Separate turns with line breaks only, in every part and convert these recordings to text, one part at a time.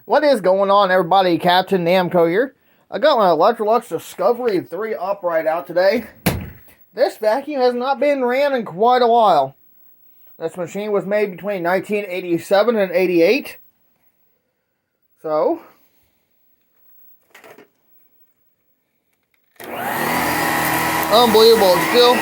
What is going on, everybody? Captain Namco here. I got my Electrolux Discovery 3 upright out today. This vacuum has not been ran in quite a while. This machine was made between 1987 and 88. So, unbelievable. It's still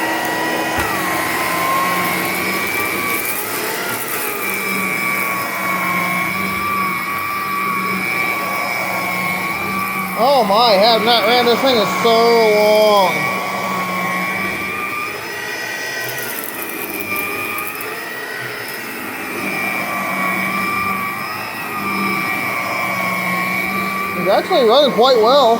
oh my, I have not ran this thing in so long. It's actually running quite well.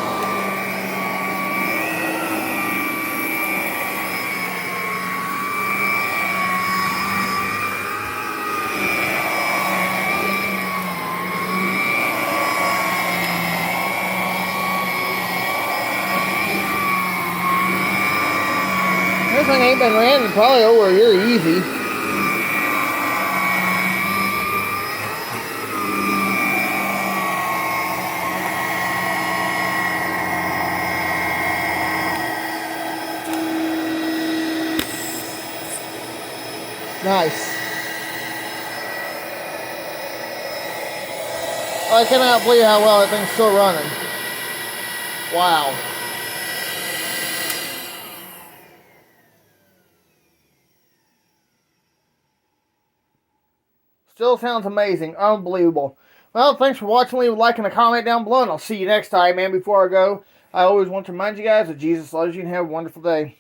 This thing ain't been ran in probably over a year easy. Nice. I cannot believe how well that thing's still running. Wow. Still sounds amazing. Unbelievable. Well, thanks for watching. Leave a like and a comment down below, and I'll see you next time, man. Before I go, I always want to remind you guys that Jesus loves you, and have a wonderful day.